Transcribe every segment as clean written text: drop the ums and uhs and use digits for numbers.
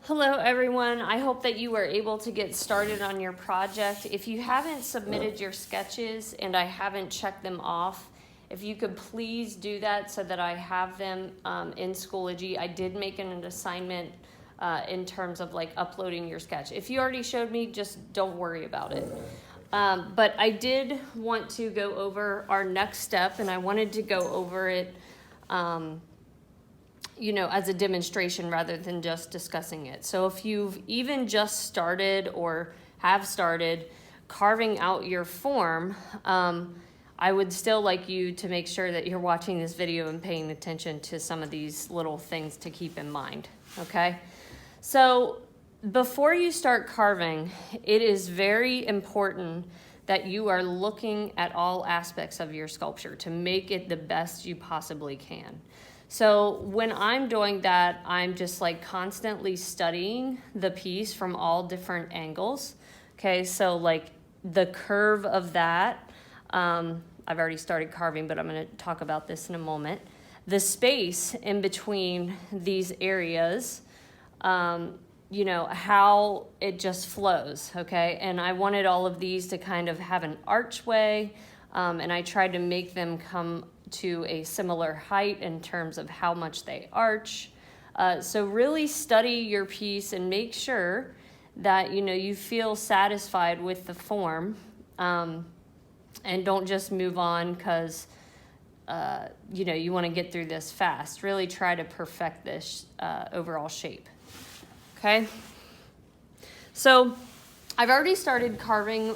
Hello everyone, I hope that you were able to get started on your project. If you haven't submitted your sketches and I haven't checked them off, if you could please do that so that I have them in Schoology. I did make an assignment in terms of like uploading your sketch. If you already showed me, just don't worry about it. But I did want to go over our next step, and I wanted to go over it as a demonstration rather than just discussing it. So if you've even just started or have started carving out your form, I would still like you to make sure that you're watching this video and paying attention to some of these little things to keep in mind, okay? So before you start carving, it is very important that you are looking at all aspects of your sculpture to make it the best you possibly can. So when I'm doing that, I'm just like constantly studying the piece from all different angles. Okay, so like the curve of that, I've already started carving, but I'm gonna talk about this in a moment. The space in between these areas, how it just flows, okay? And I wanted all of these to kind of have an archway, and I tried to make them come to a similar height in terms of how much they arch. So really study your piece and make sure that you feel satisfied with the form, and don't just move on because you want to get through this fast. Really try to perfect this overall shape. Okay, so I've already started carving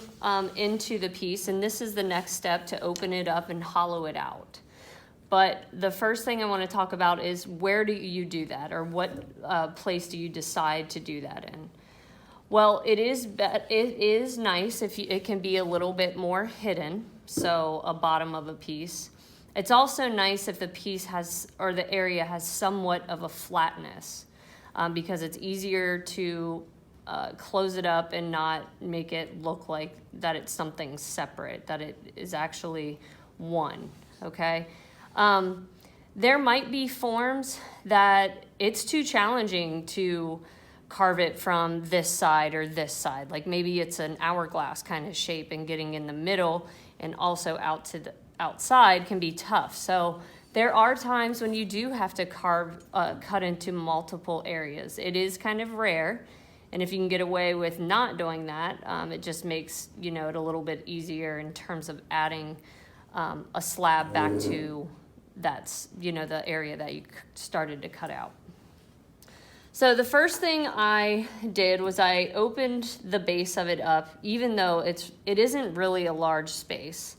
into the piece, and this is the next step to open it up and hollow it out. But the first thing I want to talk about is where do you do that, or what place do you decide to do that in? Well, it is nice if it can be a little bit more hidden, so a bottom of a piece. It's also nice if the piece has, or the area has somewhat of a flatness, because it's easier to close it up and not make it look like that it's something separate, that it is actually one, okay? There might be forms that it's too challenging to carve it from this side or this side. Like maybe it's an hourglass kind of shape, and getting in the middle and also out to the outside can be tough. So there are times when you do have to cut into multiple areas. It is kind of rare. And if you can get away with not doing that, it just makes it a little bit easier in terms of adding a slab back to that's the area that you started to cut out. So the first thing I did was I opened the base of it up, even though it isn't really a large space.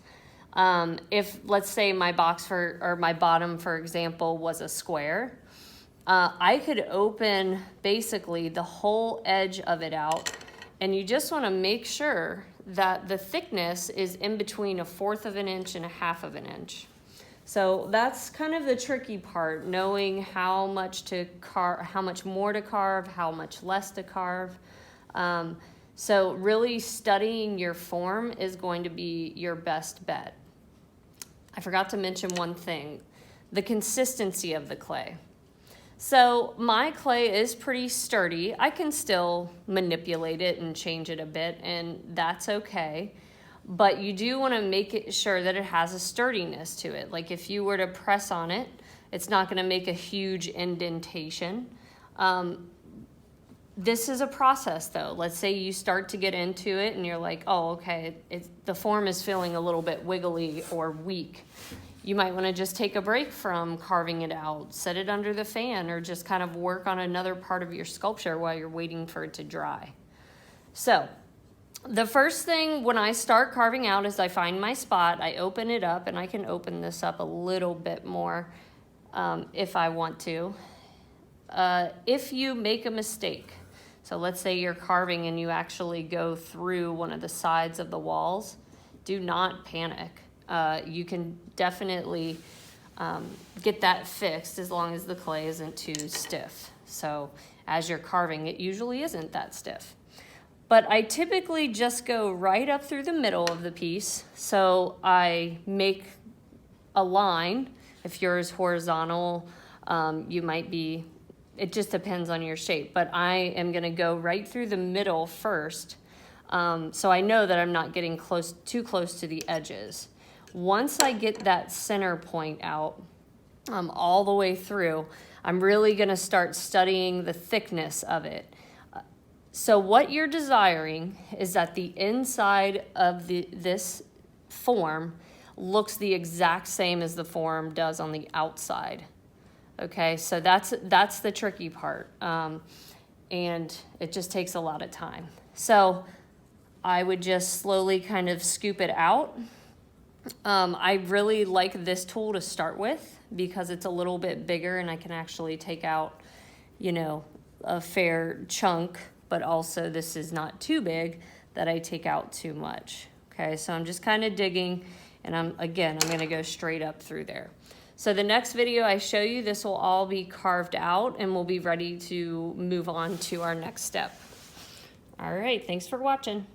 If let's say my bottom, for example, was a square, I could open basically the whole edge of it out, and you just want to make sure that the thickness is in between 1/4 of an inch and 1/2 of an inch. So that's kind of the tricky part, knowing how much to carve, how much more to carve, how much less to carve. So really studying your form is going to be your best bet. I forgot to mention one thing, the consistency of the clay. So my clay is pretty sturdy. I can still manipulate it and change it a bit, and that's okay. But you do want to make it sure that it has a sturdiness to it. Like if you were to press on it, it's not going to make a huge indentation. This is a process though. Let's say you start to get into it and you're like, oh, okay, the form is feeling a little bit wiggly or weak. You might want to just take a break from carving it out, set it under the fan, or just kind of work on another part of your sculpture while you're waiting for it to dry. So the first thing when I start carving out is I find my spot, I open it up, and I can open this up a little bit more if I want to. If you make a mistake, so let's say you're carving and you actually go through one of the sides of the walls, do not panic. You can definitely get that fixed as long as the clay isn't too stiff. So as you're carving, it usually isn't that stiff. But I typically just go right up through the middle of the piece. So I make a line. If yours is horizontal, you might be it just depends on your shape, but I am gonna go right through the middle first, so I know that I'm not getting too close to the edges. Once I get that center point out, all the way through, I'm really gonna start studying the thickness of it. So what you're desiring is that the inside of this form looks the exact same as the form does on the outside. Okay, so that's the tricky part, and it just takes a lot of time. So I would just slowly kind of scoop it out. I really like this tool to start with because it's a little bit bigger and I can actually take out, you know, a fair chunk, but also this is not too big that I take out too much. Okay, so I'm just kind of digging, and I'm gonna go straight up through there. So the next video I show you, this will all be carved out and we'll be ready to move on to our next step. All right, thanks for watching.